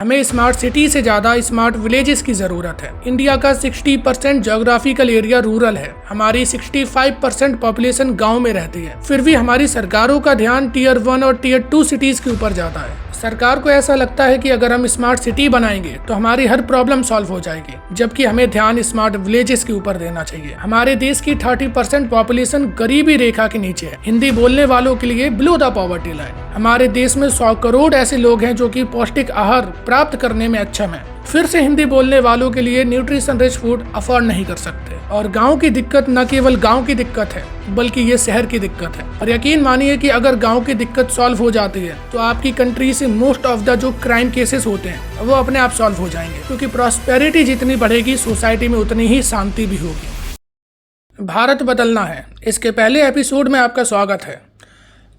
हमें smart city से ज़्यादा स्मार्ट विलेजेस की ज़रूरत है। इंडिया का 60% ज्योग्राफिकल एरिया रूरल है। हमारी 65% पॉपुलेशन गांव में रहती है। फिर भी हमारी सरकारों का ध्यान टीयर 1 और टीयर 2 सिटीज़ के ऊपर जाता है। सरकार को ऐसा लगता है कि अगर हम स्मार्ट सिटी बनाएंगे तो हमारी हर प्रॉब्लम सॉल्व हो जाएगी, जबकि हमें ध्यान स्मार्ट विलेजेस के ऊपर देना चाहिए। हमारे देश की 30% पॉपुलेशन गरीबी रेखा के नीचे है। हिंदी बोलने वालों के लिए बिलो द पॉवर्टी लाइन। हमारे देश में 100 करोड़ ऐसे लोग हैं जो कि पौष्टिक आहार प्राप्त करने में अक्षम है। फिर से हिंदी बोलने वालों के लिए न्यूट्रिशन रिच फूड अफोर्ड नहीं कर सकते। और गांव की दिक्कत न केवल गांव की दिक्कत है, बल्कि ये शहर की दिक्कत है। और यकीन मानिए कि अगर गांव की दिक्कत सॉल्व हो जाती है तो आपकी कंट्री से मोस्ट ऑफ द जो क्राइम केसेस होते हैं वो अपने आप सॉल्व हो जाएंगे, क्योंकि प्रॉस्पेरिटी जितनी बढ़ेगी सोसाइटी में उतनी ही शांति भी होगी। भारत बदलना है, इसके पहले एपिसोड में आपका स्वागत है।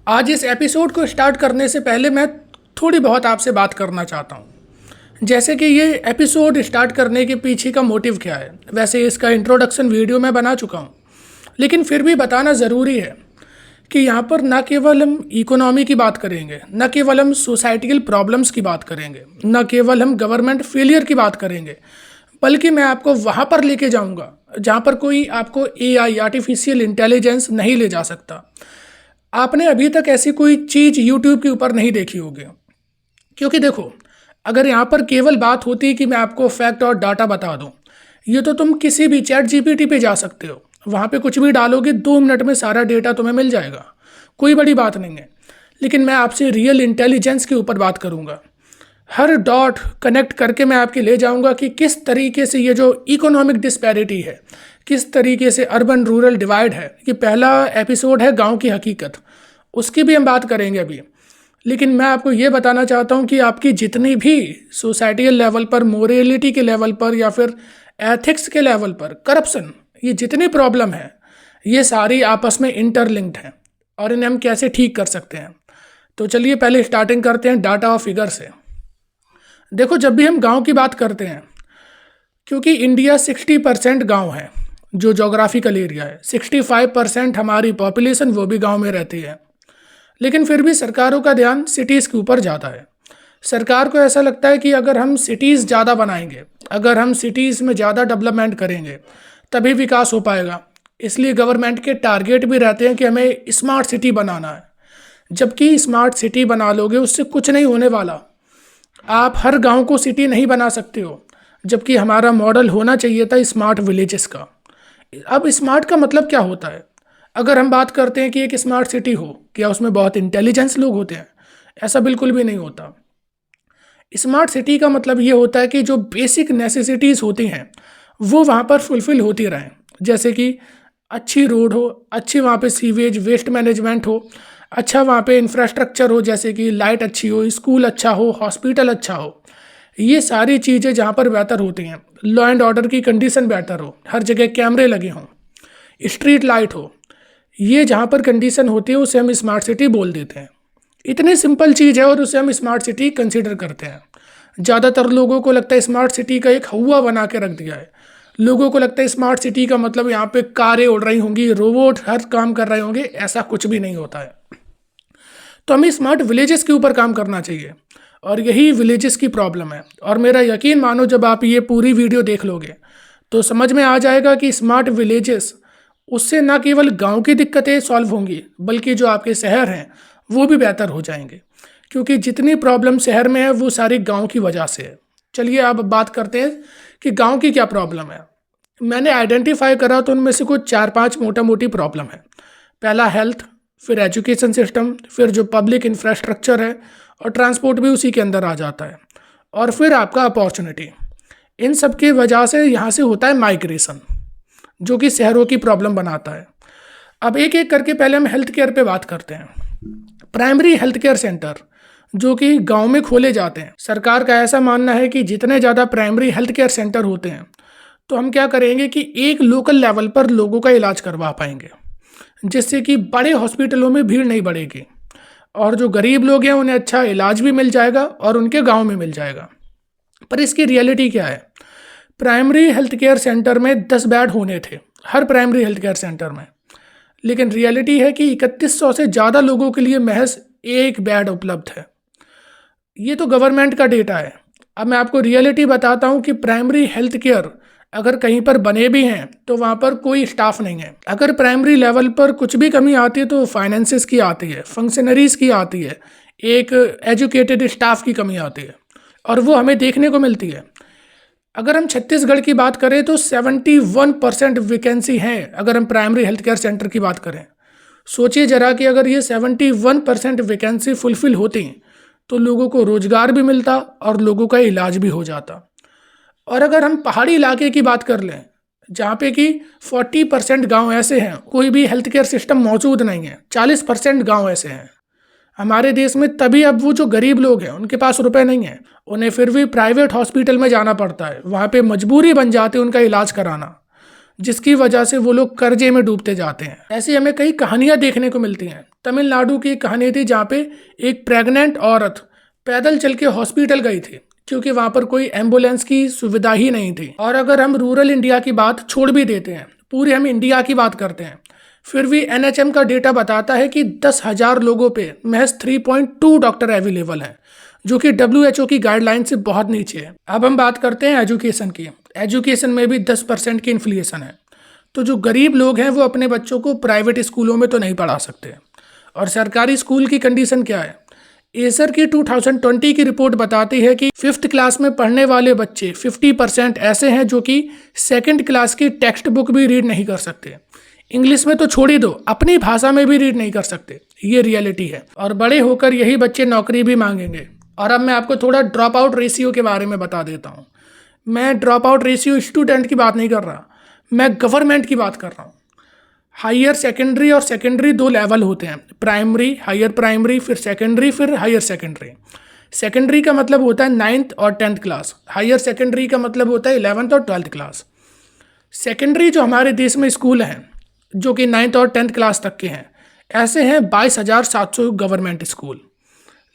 आज इस एपिसोड को स्टार्ट करने से पहले मैं थोड़ी बहुत आपसे बात करना चाहता हूँ, जैसे कि ये एपिसोड स्टार्ट करने के पीछे का मोटिव क्या है। वैसे इसका इंट्रोडक्शन वीडियो मैं बना चुका हूँ, लेकिन फिर भी बताना ज़रूरी है कि यहाँ पर न केवल हम इकोनॉमी की बात करेंगे, न केवल हम सोसाइटिकल प्रॉब्लम्स की बात करेंगे, न केवल हम गवर्नमेंट फेलियर की बात करेंगे, बल्कि मैं आपको वहाँ पर लेके जाऊँगा जहाँ पर कोई आपको AI आर्टिफिशियल इंटेलिजेंस नहीं ले जा सकता। आपने अभी तक ऐसी कोई चीज़ यूट्यूब के ऊपर नहीं देखी होगी, क्योंकि देखो, अगर यहाँ पर केवल बात होती कि मैं आपको फैक्ट और डाटा बता दूँ, ये तो तुम किसी भी चैट GPT पे जा सकते हो, वहाँ पे कुछ भी डालोगे 2 मिनट में सारा डेटा तुम्हें मिल जाएगा, कोई बड़ी बात नहीं है। लेकिन मैं आपसे रियल इंटेलिजेंस के ऊपर बात करूँगा। हर डॉट कनेक्ट करके मैं आपके ले जाऊँगा कि किस तरीके से ये जो इकोनॉमिक डिस्पैरिटी है, किस तरीके से अर्बन रूरल डिवाइड है। ये पहला एपिसोड है गाँव की हकीकत, उसकी भी हम बात करेंगे अभी। लेकिन मैं आपको ये बताना चाहता हूँ कि आपकी जितनी भी सोसाइटियल लेवल पर, मोरलिटी के लेवल पर या फिर एथिक्स के लेवल पर करप्शन, ये जितनी प्रॉब्लम है, ये सारी आपस में इंटरलिंक्ड हैं और इन्हें हम कैसे ठीक कर सकते हैं। तो चलिए पहले स्टार्टिंग करते हैं डाटा और फिगर से। देखो, जब भी हम गांव की बात करते हैं, क्योंकि इंडिया 60% गाँव है, जो जोग्राफिकल एरिया है, 65% हमारी पॉपुलेशन वो भी गाँव में रहती है। लेकिन फिर भी सरकारों का ध्यान सिटीज़ के ऊपर जाता है। सरकार को ऐसा लगता है कि अगर हम सिटीज़ ज़्यादा बनाएंगे, अगर हम सिटीज़ में ज़्यादा डेवलपमेंट करेंगे, तभी विकास हो पाएगा। इसलिए गवर्नमेंट के टारगेट भी रहते हैं कि हमें स्मार्ट सिटी बनाना है। जबकि स्मार्ट सिटी बना लोगे उससे कुछ नहीं होने वाला। आप हर गांव को सिटी नहीं बना सकते हो, जबकि हमारा मॉडल होना चाहिए था स्मार्ट विलेजेस का। अब स्मार्ट का मतलब क्या होता है? अगर हम बात करते हैं कि एक स्मार्ट सिटी हो, क्या उसमें बहुत इंटेलिजेंस लोग होते हैं? ऐसा बिल्कुल भी नहीं होता। स्मार्ट सिटी का मतलब ये होता है कि जो बेसिक नेसेसिटीज़ होती हैं वो वहाँ पर फुलफ़िल होती रहें। जैसे कि अच्छी रोड हो, अच्छी वहाँ पे सीवेज वेस्ट मैनेजमेंट हो, अच्छा वहाँ पे इंफ्रास्ट्रक्चर हो, जैसे कि लाइट अच्छी हो, स्कूल अच्छा हो, हॉस्पिटल अच्छा हो। ये सारी चीज़ें जहाँ पर बेहतर होती हैं, लॉ एंड ऑर्डर की कंडीशन बेहतर हो, हर जगह कैमरे लगे हों, स्ट्रीट लाइट हो, ये जहाँ पर कंडीशन होती है उसे हम स्मार्ट सिटी बोल देते हैं। इतनी सिंपल चीज़ है और उसे हम स्मार्ट सिटी कंसीडर करते हैं। ज़्यादातर लोगों को लगता है स्मार्ट सिटी का एक हवा बना के रख दिया है। लोगों को लगता है स्मार्ट सिटी का मतलब यहाँ पे कारें उड़ रही होंगी, रोबोट हर काम कर रहे होंगे। ऐसा कुछ भी नहीं होता है। तो हमें स्मार्ट विलेजेस के ऊपर काम करना चाहिए और यही विलेजेस की प्रॉब्लम है। और मेरा यकीन मानो, जब आप ये पूरी वीडियो देख लोगे तो समझ में आ जाएगा कि स्मार्ट विलेजेस, उससे ना केवल गांव की दिक्कतें सॉल्व होंगी, बल्कि जो आपके शहर हैं वो भी बेहतर हो जाएंगे, क्योंकि जितनी प्रॉब्लम शहर में है वो सारी गांव की वजह से है। चलिए अब बात करते हैं कि गांव की क्या प्रॉब्लम है। मैंने आइडेंटिफाई करा तो उनमें से कुछ 4-5 मोटा मोटी प्रॉब्लम है। पहला हेल्थ, फिर एजुकेशन सिस्टम, फिर जो पब्लिक इंफ्रास्ट्रक्चर है और ट्रांसपोर्ट भी उसी के अंदर आ जाता है, और फिर आपका अपॉर्चुनिटी। इन सब की वजह से यहाँ से होता है माइग्रेशन, जो कि शहरों की प्रॉब्लम बनाता है। अब एक एक करके पहले हम हेल्थ केयर पे बात करते हैं। प्राइमरी हेल्थ केयर सेंटर जो कि गांव में खोले जाते हैं, सरकार का ऐसा मानना है कि जितने ज़्यादा प्राइमरी हेल्थ केयर सेंटर होते हैं तो हम क्या करेंगे कि एक लोकल लेवल पर लोगों का इलाज करवा पाएंगे, जिससे कि बड़े हॉस्पिटलों में भीड़ नहीं बढ़ेगी और जो गरीब लोग हैं उन्हें अच्छा इलाज भी मिल जाएगा और उनके गाँव में मिल जाएगा। पर इसकी रियलिटी क्या है? प्राइमरी हेल्थ केयर सेंटर में 10 बेड होने थे हर प्राइमरी हेल्थ केयर सेंटर में, लेकिन रियलिटी है कि 3100 से ज़्यादा लोगों के लिए महज 1 बेड उपलब्ध है। ये तो गवर्नमेंट का डेटा है। अब मैं आपको रियलिटी बताता हूँ कि प्राइमरी हेल्थ केयर अगर कहीं पर बने भी हैं तो वहाँ पर कोई स्टाफ नहीं है। अगर प्राइमरी लेवल पर कुछ भी कमी आती है तो फाइनेंसिस की आती है, फंक्शनरीज की आती है, एक एजुकेटेड स्टाफ की कमी आती है, और वो हमें देखने को मिलती है। अगर हम छत्तीसगढ़ की बात करें तो 71% वैकेंसी है अगर हम प्राइमरी हेल्थ केयर सेंटर की बात करें। सोचिए जरा कि अगर ये 71% वैकेंसी फुलफिल होती तो लोगों को रोजगार भी मिलता और लोगों का इलाज भी हो जाता। और अगर हम पहाड़ी इलाके की बात कर लें जहाँ पे कि 40% गाँव ऐसे हैं कोई भी हेल्थ केयर सिस्टम मौजूद नहीं है, 40% गाँव ऐसे हैं हमारे देश में, तभी अब वो जो गरीब लोग हैं उनके पास रुपए नहीं है, उन्हें फिर भी प्राइवेट हॉस्पिटल में जाना पड़ता है, वहाँ पे मजबूरी बन जाती है उनका इलाज कराना, जिसकी वजह से वो लोग कर्जे में डूबते जाते हैं। ऐसी हमें कई कहानियां देखने को मिलती हैं। तमिलनाडु की एक कहानी थी जहाँ पे एक प्रेग्नेंट औरत पैदल चल के हॉस्पिटल गई थी क्योंकि वहाँ पर कोई एम्बुलेंस की सुविधा ही नहीं थी। और अगर हम रूरल इंडिया की बात छोड़ भी देते हैं, पूरे हम इंडिया की बात करते हैं, फिर भी NHM का डेटा बताता है कि 10,000 लोगों पे महज 3.2 डॉक्टर अवेलेबल हैं, जो कि WHO की गाइडलाइन से बहुत नीचे है। अब हम बात करते हैं एजुकेशन की। एजुकेशन में भी 10% की इन्फ्लेशन है, तो जो गरीब लोग हैं वो अपने बच्चों को प्राइवेट स्कूलों में तो नहीं पढ़ा सकते। और सरकारी स्कूल की कंडीशन क्या है? एसर की 2020 की रिपोर्ट बताती है कि 5th क्लास में पढ़ने वाले बच्चे 50% ऐसे हैं जो कि 2nd क्लास की टेक्स्ट बुक भी रीड नहीं कर सकते। इंग्लिश में तो छोड़ ही दो, अपनी भाषा में भी रीड नहीं कर सकते। ये रियलिटी है, और बड़े होकर यही बच्चे नौकरी भी मांगेंगे। और अब मैं आपको थोड़ा ड्रॉप आउट रेशियो के बारे में बता देता हूँ। मैं ड्रॉप आउट रेशियो स्टूडेंट की बात नहीं कर रहा, मैं गवर्नमेंट की बात कर रहा हूँ। हायर सेकेंडरी और सेकेंडरी 2 लेवल होते हैं, प्राइमरी, हायर प्राइमरी, फिर सेकेंडरी, फिर हायर सेकेंडरी। सेकेंडरी का मतलब होता है 9th और 10th क्लास, हायर सेकेंडरी का मतलब होता है 11th और 12th क्लास। सेकेंडरी जो हमारे देश में स्कूल हैं जो कि 9th और 10th क्लास तक के हैं, ऐसे हैं 22,700 गवर्नमेंट स्कूल।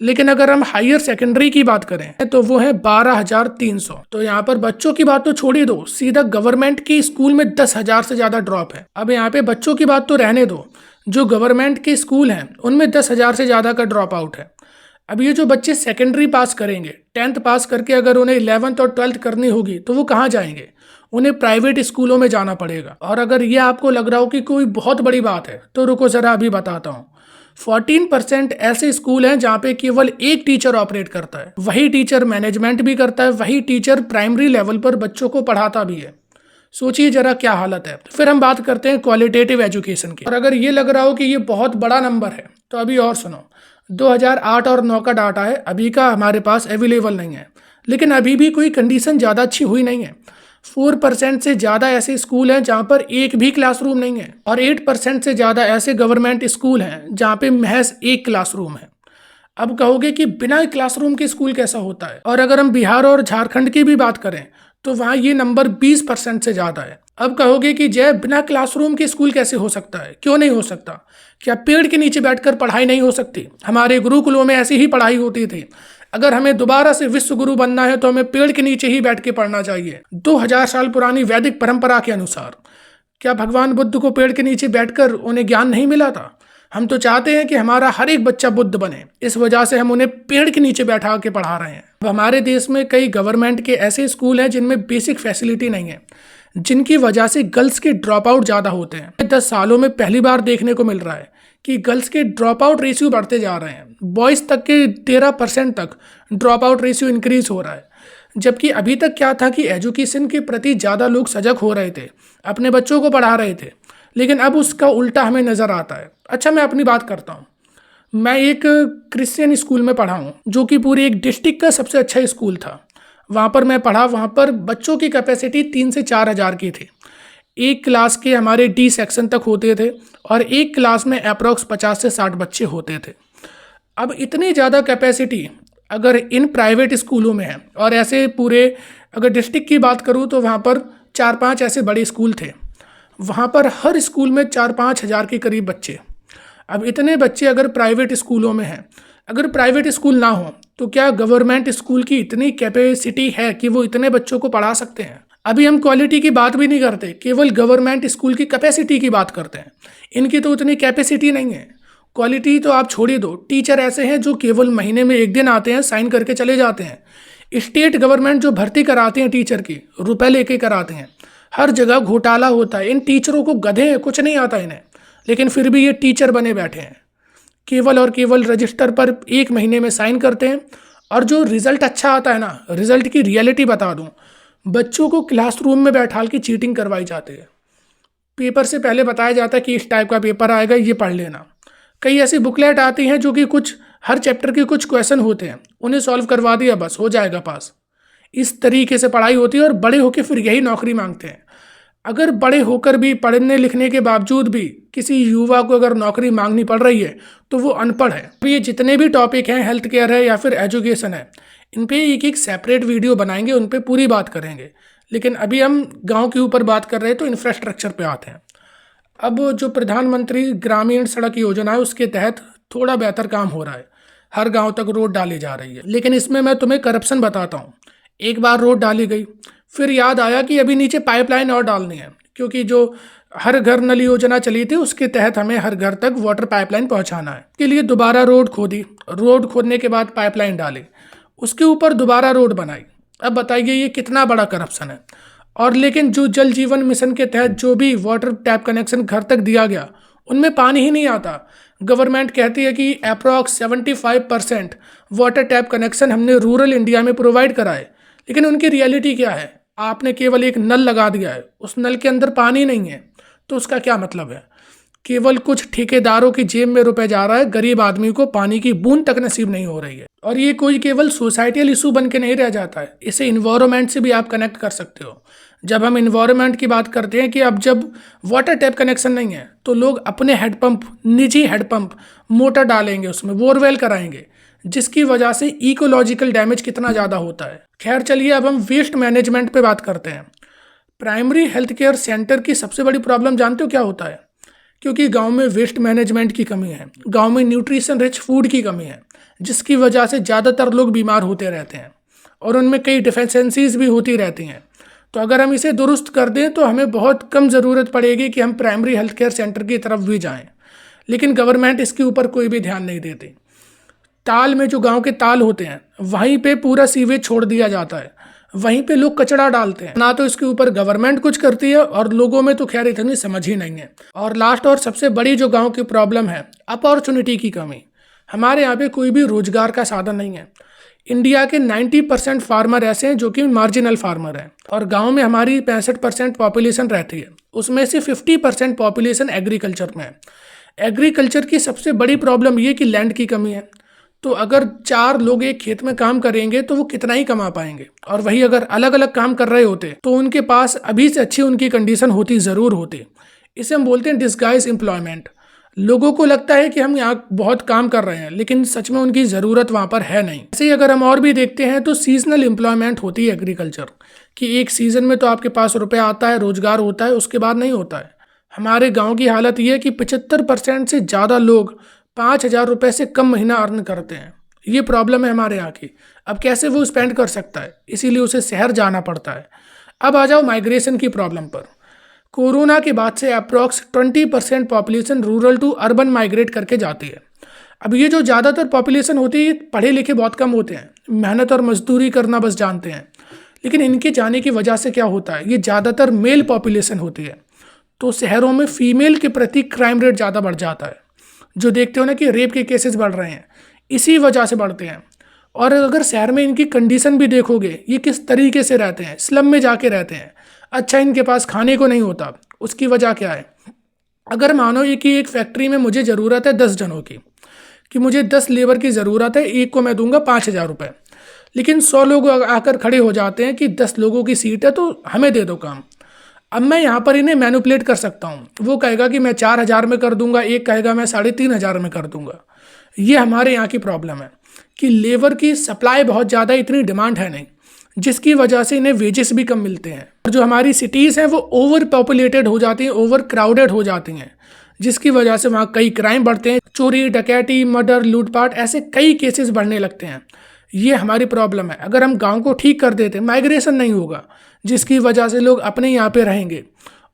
लेकिन अगर हम हायर सेकेंडरी की बात करें तो वो है 12,300। तो यहाँ पर बच्चों की बात तो छोड़ ही दो, सीधा गवर्नमेंट की स्कूल में 10,000 से ज़्यादा ड्रॉप है। अब यहाँ पे बच्चों की बात तो रहने दो, जो गवर्नमेंट के स्कूल हैं उनमें 10,000 से ज़्यादा का ड्रॉप आउट है। अब ये जो बच्चे सेकेंडरी पास करेंगे, 10th पास करके अगर उन्हें 11th और 12th करनी होगी तो वो कहाँ जाएंगे? उन्हें प्राइवेट स्कूलों में जाना पड़ेगा। और अगर ये आपको लग रहा हो कि कोई बहुत बड़ी बात है तो रुको ज़रा अभी बताता हूँ। 14% ऐसे स्कूल हैं जहाँ पे केवल एक टीचर ऑपरेट करता है, वही टीचर मैनेजमेंट भी करता है, वही टीचर प्राइमरी लेवल पर बच्चों को पढ़ाता भी है। सोचिए जरा क्या हालत है। फिर हम बात करते हैं क्वालिटेटिव एजुकेशन की। और अगर ये लग रहा हो कि ये बहुत बड़ा नंबर है तो अभी और सुनो। 2008 और 9 का डाटा है, अभी का हमारे पास अवेलेबल नहीं है, लेकिन अभी भी कोई कंडीशन ज़्यादा अच्छी हुई नहीं है। 4% से ज़्यादा ऐसे स्कूल हैं जहाँ पर एक भी क्लासरूम नहीं है, और 8% से ज़्यादा ऐसे गवर्नमेंट स्कूल हैं जहाँ पे महज एक क्लासरूम है। अब कहोगे कि बिना क्लासरूम के स्कूल कैसा होता है? और अगर हम बिहार और झारखंड की भी बात करें तो वहाँ ये नंबर 20% से ज़्यादा है। अब कहोगे कि जय, बिना क्लासरूम के स्कूल कैसे हो सकता है? क्यों नहीं हो सकता? क्या पेड़ के नीचे बैठकर पढ़ाई नहीं हो सकती? हमारे गुरुकुलों में ऐसी ही पढ़ाई होती थी। अगर हमें दोबारा से विश्व गुरु बनना है तो हमें पेड़ के नीचे ही बैठ के पढ़ना चाहिए, 2000 साल पुरानी वैदिक परंपरा के अनुसार। क्या भगवान बुद्ध को पेड़ के नीचे बैठकर उन्हें ज्ञान नहीं मिला था? हम तो चाहते हैं कि हमारा हर एक बच्चा बुद्ध बने, इस वजह से हम उन्हें पेड़ के नीचे बैठा के पढ़ा रहे हैं। अब हमारे देश में कई गवर्नमेंट के ऐसे स्कूल हैं जिनमें बेसिक फैसिलिटी नहीं है, जिनकी वजह से गर्ल्स के ड्रॉप आउट ज़्यादा होते हैं। 10 सालों में पहली बार देखने को मिल रहा है कि गर्ल्स के ड्रॉप आउट रेशियो बढ़ते जा रहे हैं। बॉयज़ तक के 13% तक ड्रॉप आउट रेशियो इंक्रीज हो रहा है। जबकि अभी तक क्या था कि एजुकेशन के प्रति ज़्यादा लोग सजग हो रहे थे, अपने बच्चों को पढ़ा रहे थे, लेकिन अब उसका उल्टा हमें नज़र आता है। अच्छा, मैं अपनी बात करता हूँ। मैं एक क्रिश्चियन स्कूल में पढ़ा हूँ जो कि पूरे एक डिस्ट्रिक्ट का सबसे अच्छा स्कूल था। वहाँ पर मैं पढ़ा, वहाँ पर बच्चों की कैपेसिटी 3 से 4 हज़ार की थी। एक क्लास के हमारे D सेक्शन तक होते थे और एक क्लास में अप्रॉक्स 50 से 60 बच्चे होते थे। अब इतनी ज़्यादा कैपेसिटी अगर इन प्राइवेट स्कूलों में है, और ऐसे पूरे अगर डिस्ट्रिक्ट की बात करूँ तो वहाँ पर 4-5 ऐसे बड़े स्कूल थे, वहाँ पर हर स्कूल में 4-5 हज़ार के करीब बच्चे। अब इतने बच्चे अगर प्राइवेट स्कूलों में हैं, अगर प्राइवेट स्कूल ना हो तो क्या गवर्नमेंट स्कूल की इतनी कैपेसिटी है कि वो इतने बच्चों को पढ़ा सकते हैं? अभी हम क्वालिटी की बात भी नहीं करते, केवल गवर्नमेंट स्कूल की कैपेसिटी की बात करते हैं। इनकी तो उतनी कैपेसिटी नहीं है। क्वालिटी तो आप छोड़ ही दो। टीचर ऐसे हैं जो केवल महीने में 1 दिन आते हैं, साइन करके चले जाते हैं। स्टेट गवर्नमेंट जो भर्ती कराते हैं टीचर की, रुपए लेके कराते हैं, हर जगह घोटाला होता है। इन टीचरों को गधे हैं, कुछ नहीं आता इन्हें, लेकिन फिर भी ये टीचर बने बैठे हैं। केवल और केवल रजिस्टर पर 1 महीने में साइन करते हैं, और जो रिजल्ट अच्छा आता है ना, रिजल्ट की रियलिटी बता दूं, बच्चों को क्लासरूम में बैठाल की चीटिंग करवाई जाती है। पेपर से पहले बताया जाता है कि इस टाइप का पेपर आएगा, ये पढ़ लेना। कई ऐसी बुकलेट आती हैं जो कि कुछ हर चैप्टर के कुछ क्वेश्चन होते हैं, उन्हें सॉल्व करवा दिया, बस हो जाएगा पास। इस तरीके से पढ़ाई होती है, और बड़े होकर फिर यही नौकरी मांगते हैं। अगर बड़े होकर भी, पढ़ने लिखने के बावजूद भी किसी युवा को अगर नौकरी मांगनी पड़ रही है तो वो अनपढ़ है। तो ये जितने भी टॉपिक हैं, हेल्थ केयर है या फिर एजुकेशन है, इन पे एक एक सेपरेट वीडियो बनाएंगे, उन पे पूरी बात करेंगे। लेकिन अभी हम गांव के ऊपर बात कर रहे हैं, तो इंफ्रास्ट्रक्चर पे आते हैं। अब जो प्रधानमंत्री ग्रामीण सड़क योजना है, उसके तहत थोड़ा बेहतर काम हो रहा है, हर गांव तक रोड डाली जा रही है। लेकिन इसमें मैं तुम्हें करप्शन बताता हूँ। एक बार रोड डाली गई, फिर याद आया कि अभी नीचे पाइपलाइन और डालनी है, क्योंकि जो हर घर नल योजना चली थी उसके तहत हमें हर घर तक वाटर पाइपलाइन पहुंचाना है। इसके लिए दोबारा रोड खोदी, रोड खोदने के बाद पाइपलाइन डाली, उसके ऊपर दोबारा रोड बनाई। अब बताइए ये कितना बड़ा करप्शन है। और लेकिन जो जल जीवन मिशन के तहत जो भी वाटर टैप कनेक्शन घर तक दिया गया, उनमें पानी ही नहीं आता। गवर्नमेंट कहती है कि अप्रॉक्स 75% वाटर टैप कनेक्शन हमने रूरल इंडिया में प्रोवाइड कराए, लेकिन उनकी रियलिटी क्या है? आपने केवल एक नल लगा दिया है, उस नल के अंदर पानी नहीं है, तो उसका क्या मतलब है? केवल कुछ ठेकेदारों की जेब में रुपए जा रहा है, गरीब आदमी को पानी की बूंद तक नसीब नहीं हो रही है। और ये कोई केवल सोसाइटियल इशू बन के नहीं रह जाता है, इसे इन्वायरमेंट से भी आप कनेक्ट कर सकते हो। जब हम इन्वायरमेंट की बात करते हैं कि अब जब वाटर टैप कनेक्शन नहीं है, तो लोग अपने हैंडपंप, निजी हैंडपंप मोटर डालेंगे, उसमें बोरवेल कराएंगे, जिसकी वजह से इकोलॉजिकल डैमेज कितना ज़्यादा होता है। खैर चलिए, अब हम वेस्ट मैनेजमेंट पे बात करते हैं। प्राइमरी हेल्थ केयर सेंटर की सबसे बड़ी प्रॉब्लम जानते हो क्या होता है? क्योंकि गांव में वेस्ट मैनेजमेंट की कमी है, गांव में न्यूट्रिशन रिच फूड की कमी है, जिसकी वजह से ज़्यादातर लोग बीमार होते रहते हैं और उनमें कई डिफिशेंसीज भी होती रहती हैं। तो अगर हम इसे दुरुस्त कर दें तो हमें बहुत कम ज़रूरत पड़ेगी कि हम प्राइमरी हेल्थ केयर सेंटर की तरफ भी जाएँ। लेकिन गवर्नमेंट इसके ऊपर कोई भी ध्यान नहीं देती। ताल में, जो गांव के ताल होते हैं, वहीं पे पूरा सीवेज छोड़ दिया जाता है, वहीं पे लोग कचरा डालते हैं। ना तो इसके ऊपर गवर्नमेंट कुछ करती है, और लोगों में तो खैर इतनी समझ ही नहीं है। और लास्ट और सबसे बड़ी जो गांव की प्रॉब्लम है, अपॉर्चुनिटी की कमी। हमारे यहाँ पे कोई भी रोजगार का साधन नहीं है। इंडिया के 90% फार्मर ऐसे हैं जो कि मार्जिनल फार्मर हैं, और गांव में हमारी 65% पॉपुलेशन रहती है, उसमें से 50% पॉपुलेशन एग्रीकल्चर में है। एग्रीकल्चर की सबसे बड़ी प्रॉब्लम ये कि लैंड की कमी है। तो अगर 4 लोग एक खेत में काम करेंगे तो वो कितना ही कमा पाएंगे, और वही अगर अलग अलग काम कर रहे होते तो उनके पास अभी से अच्छी उनकी कंडीशन होती, ज़रूर होती। इसे हम बोलते हैं डिस्गाइज एम्प्लॉयमेंट। लोगों को लगता है कि हम यहाँ बहुत काम कर रहे हैं, लेकिन सच में उनकी ज़रूरत वहाँ पर है नहीं। ऐसे ही अगर हम और भी देखते हैं तो सीजनल एम्प्लॉयमेंट होती है एग्रीकल्चर कि एक सीज़न में तो आपके पास रुपया आता है, रोजगार होता है, उसके बाद नहीं होता है। हमारे गाँव की हालत ये है कि 75% से ज़्यादा लोग 5,000 रुपये से कम महीना अर्न करते हैं। ये प्रॉब्लम है हमारे यहाँ की। अब कैसे वो स्पेंड कर सकता है, इसीलिए उसे शहर जाना पड़ता है। अब आ जाओ माइग्रेशन की प्रॉब्लम पर। कोरोना के बाद से approx 20% population rural to urban migrate करके जाती है। अब ये जो ज़्यादातर पॉपुलेशन होती है, पढ़े लिखे बहुत कम होते हैं, मेहनत और मजदूरी करना बस जानते हैं। लेकिन इनके जाने की वजह से क्या होता है, ये ज़्यादातर मेल पॉपुलेशन होती है, तो शहरों में फीमेल के प्रति क्राइम रेट ज़्यादा बढ़ जाता है। जो देखते हो ना कि रेप के केसेस बढ़ रहे हैं, इसी वजह से बढ़ते हैं। और अगर शहर में इनकी कंडीशन भी देखोगे, ये किस तरीके से रहते हैं, स्लम में जाके रहते हैं। अच्छा, इनके पास खाने को नहीं होता, उसकी वजह क्या है? अगर मानो ये कि एक फैक्ट्री में मुझे ज़रूरत है 10 जनों की, कि मुझे 10 लेबर की ज़रूरत है, एक को मैं दूंगा 5,000 रुपये, लेकिन 100 लोग आकर खड़े हो जाते हैं कि 10 लोगों की सीट है तो हमें दे दो काम। अब मैं यहाँ पर इन्हें मैनिपुलेट कर सकता हूँ। वो कहेगा कि मैं 4,000 में कर दूंगा, एक कहेगा मैं 3,500 में कर दूंगा। ये हमारे यहाँ की प्रॉब्लम है कि लेबर की सप्लाई बहुत ज़्यादा, इतनी डिमांड है नहीं, जिसकी वजह से इन्हें वेजेस भी कम मिलते हैं। जो हमारी सिटीज़ हैं वो ओवर पॉपुलेटेड हो जाती हैं, ओवर क्राउडेड हो जाती हैं, जिसकी वजह से वहाँ कई क्राइम बढ़ते हैं। चोरी, डकैती, मर्डर, लूटपाट, ऐसे कई केसेस बढ़ने लगते हैं। ये हमारी प्रॉब्लम है। अगर हम गांव को ठीक कर देते, माइग्रेशन नहीं होगा, जिसकी वजह से लोग अपने यहाँ पे रहेंगे।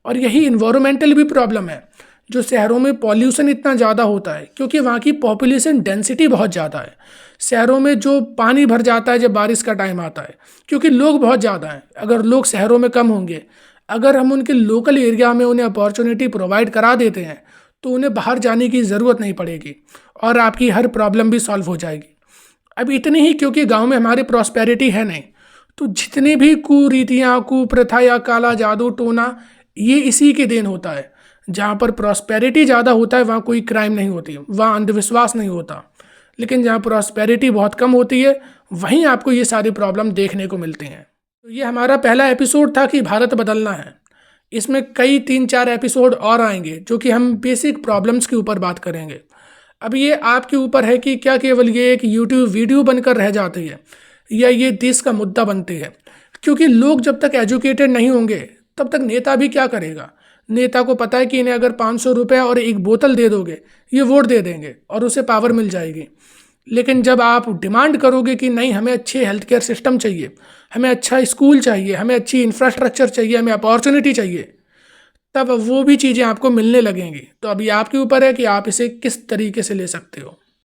और यही इन्वायरमेंटल भी प्रॉब्लम है, जो शहरों में पॉल्यूशन इतना ज़्यादा होता है क्योंकि वहाँ की पॉपुलेशन डेंसिटी बहुत ज़्यादा है। शहरों में जो पानी भर जाता है जब बारिश का टाइम आता है, क्योंकि लोग बहुत ज़्यादा हैं। अगर लोग शहरों में कम होंगे, अगर हम उनके लोकल एरिया में उन्हें अपॉर्चुनिटी प्रोवाइड करा देते हैं, तो उन्हें बाहर जाने की ज़रूरत नहीं पड़ेगी और आपकी हर प्रॉब्लम भी सॉल्व हो जाएगी। अब इतनी ही, क्योंकि गांव में हमारी प्रॉस्पेरिटी है नहीं, तो जितनी भी कुरीतियाँ, कुप्रथा या काला जादू टोना, ये इसी के देन होता है। जहाँ पर प्रॉस्पेरिटी ज़्यादा होता है वहाँ कोई क्राइम नहीं होती, वहाँ अंधविश्वास नहीं होता। लेकिन जहाँ प्रॉस्पेरिटी बहुत कम होती है, वहीं आपको ये सारी प्रॉब्लम देखने को मिलती हैं। तो ये हमारा पहला एपिसोड था कि भारत बदलना है। इसमें कई 3-4 एपिसोड और आएंगे जो कि हम बेसिक प्रॉब्लम्स के ऊपर बात करेंगे। अब ये आपके ऊपर है कि क्या केवल ये एक यूट्यूब वीडियो बनकर रह जाती है या ये देश का मुद्दा बनती है। क्योंकि लोग जब तक एजुकेटेड नहीं होंगे तब तक नेता भी क्या करेगा। नेता को पता है कि इन्हें अगर 500 रुपये और एक बोतल दे दोगे, ये वोट दे देंगे और उसे पावर मिल जाएगी। लेकिन जब आप डिमांड करोगे कि नहीं, हमें अच्छे हेल्थ केयर सिस्टम चाहिए, हमें अच्छा स्कूल चाहिए, हमें अच्छी इंफ्रास्ट्रक्चर चाहिए, हमें अपॉर्चुनिटी चाहिए, तब वो भी चीज़ें आपको मिलने लगेंगी। तो अभी आपके ऊपर है कि आप इसे किस तरीके से ले सकते हो।